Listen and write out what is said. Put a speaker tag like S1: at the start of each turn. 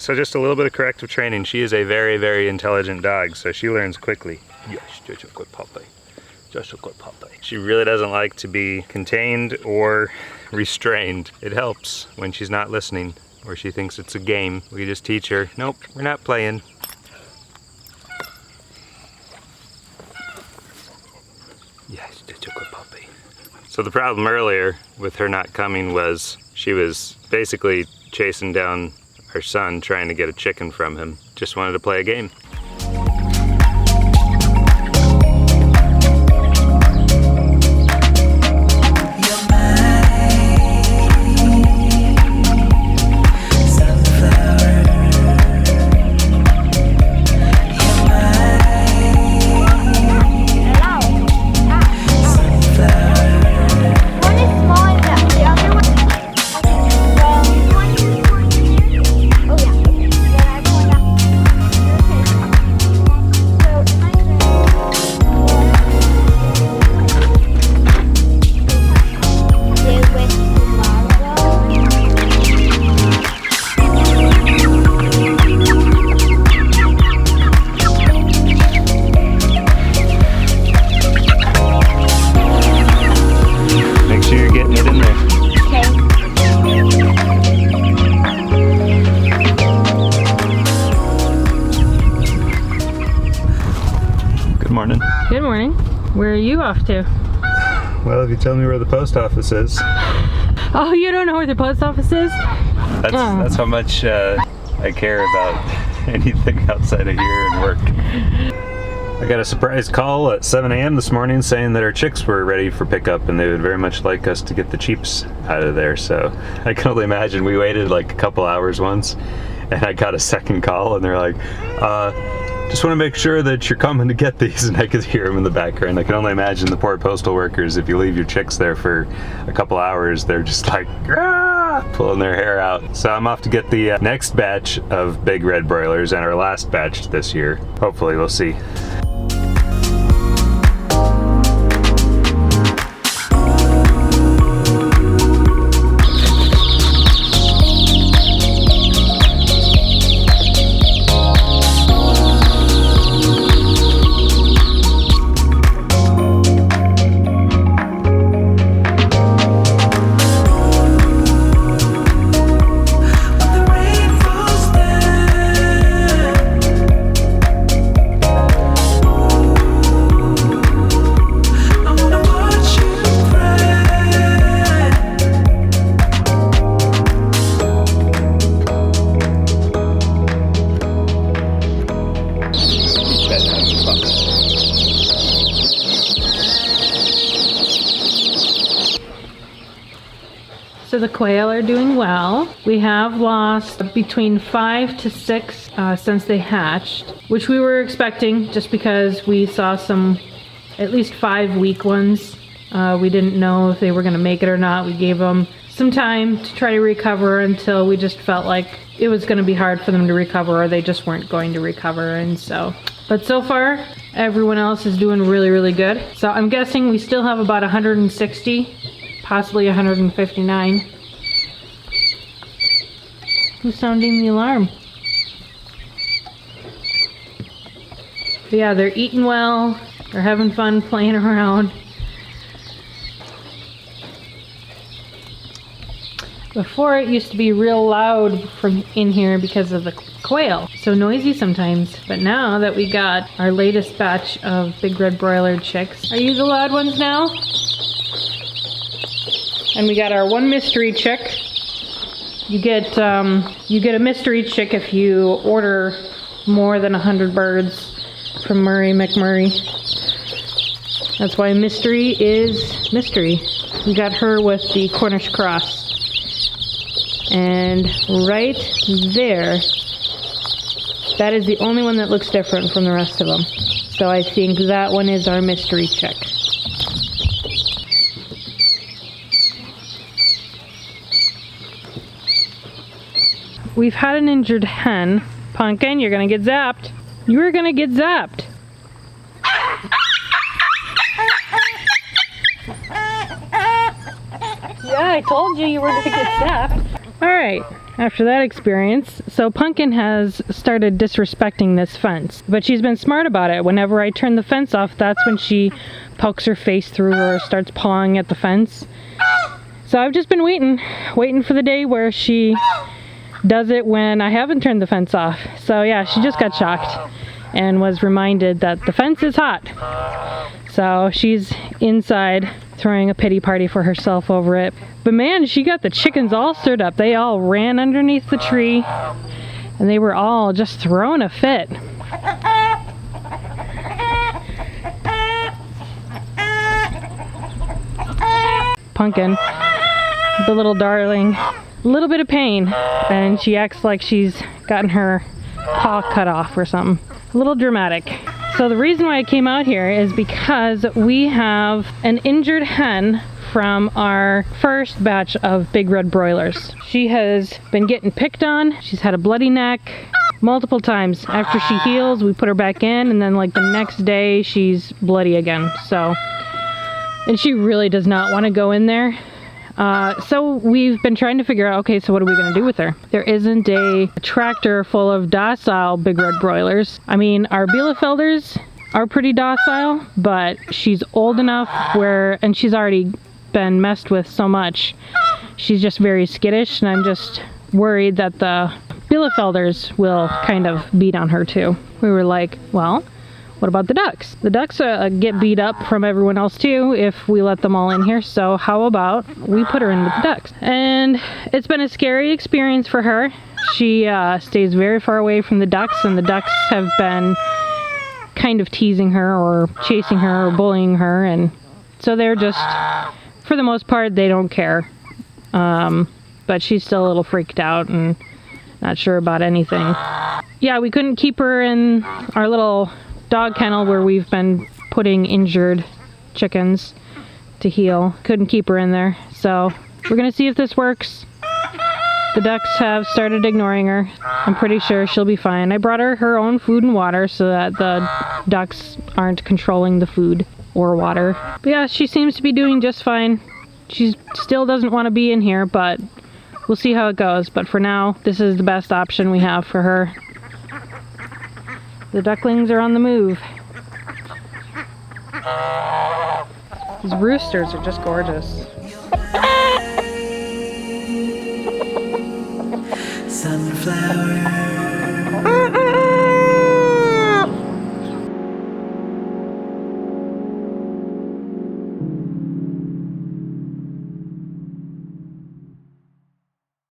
S1: So just a little bit of corrective training. She is a very, very intelligent dog, so she learns quickly. Yes, just a good puppy. Just a good puppy. She really doesn't like to be contained or restrained. It helps when she's not listening or she thinks it's a game. We just teach her, nope, we're not playing. Yes, just a good puppy. So the problem earlier with her not coming was she was basically chasing down our son trying to get a chicken from him. Just wanted to play a game.
S2: Good morning. Where are you off to?
S1: Well, if you tell me where the post office is.
S2: Oh, you don't know where the post office is?
S1: That's how much I care about anything outside of here and work. I got a surprise call at 7 a.m. this morning saying that our chicks were ready for pickup and they would very much like us to get the cheeps out of there. So I can only imagine we waited like a couple hours once and I got a second call and they're like, just want to make sure that you're coming to get these, and I could hear them in the background. I can only imagine the poor postal workers, if you leave your chicks there for a couple hours, they're just like, ah, pulling their hair out. So I'm off to get the next batch of big red broilers and our last batch this year. Hopefully, we'll see.
S2: So the quail are doing well. We have lost between 5 to 6 since they hatched, which we were expecting just because we saw some, at least 5 weak ones. We didn't know if they were going to make it or not. We gave them some time to try to recover until we just felt like it was going to be hard for them to recover or they just weren't going to recover. And so, but so far, everyone else is doing really, really good. So I'm guessing we still have about 160. Possibly 159. Who's sounding the alarm? But yeah, they're eating well. They're having fun playing around. Before it used to be real loud from in here because of the quail. So noisy sometimes. But now that we got our latest batch of big red broiler chicks. Are you the loud ones now? And we got our one mystery chick. You get a mystery chick if you order more than 100 birds from Murray McMurray. That's why mystery is mystery. We got her with the Cornish cross. And right there, that is the only one that looks different from the rest of them. So I think that one is our mystery chick. We've had an injured hen. Punkin, you're gonna get zapped. You're gonna get zapped. Yeah, I told you you were gonna get zapped. Alright, after that experience. So Punkin has started disrespecting this fence, but she's been smart about it. Whenever I turn the fence off, that's when she pokes her face through or starts pawing at the fence. So I've just been waiting for the day where she does it when I haven't turned the fence off. So yeah, she just got shocked and was reminded that the fence is hot. So she's inside throwing a pity party for herself over it. But man, she got the chickens all stirred up. They all ran underneath the tree and they were all just throwing a fit. Punkin, the little darling, a little bit of pain, and she acts like she's gotten her paw cut off or something. A little dramatic. So the reason why I came out here is because we have an injured hen from our first batch of big red broilers. She has been getting picked on. She's had a bloody neck multiple times. After she heals, we put her back in, and then like the next day she's bloody again. So, and she really does not want to go in there. So we've been trying to figure out, okay, so what are we going to do with her? There isn't a tractor full of docile big red broilers. I mean, our Bielefelders are pretty docile, but she's old enough where, and she's already been messed with so much, she's just very skittish, and I'm just worried that the Bielefelders will kind of beat on her too. We were like, well, what about the ducks? The ducks get beat up from everyone else too if we let them all in here, so how about we put her in with the ducks? And it's been a scary experience for her. She stays very far away from the ducks, and the ducks have been kind of teasing her or chasing her or bullying her, and so they're just, for the most part, they don't care. But she's still a little freaked out and not sure about anything. Yeah, we couldn't keep her in our little dog kennel where we've been putting injured chickens to heal. Couldn't keep her in there. So we're gonna see if this works. The ducks have started ignoring her. I'm pretty sure she'll be fine. I brought her her own food and water so that the ducks aren't controlling the food or water. But yeah, she seems to be doing just fine. She still doesn't want to be in here, but we'll see how it goes. But for now, this is the best option we have for her. The ducklings are on the move. These roosters are just gorgeous.
S3: Sunflower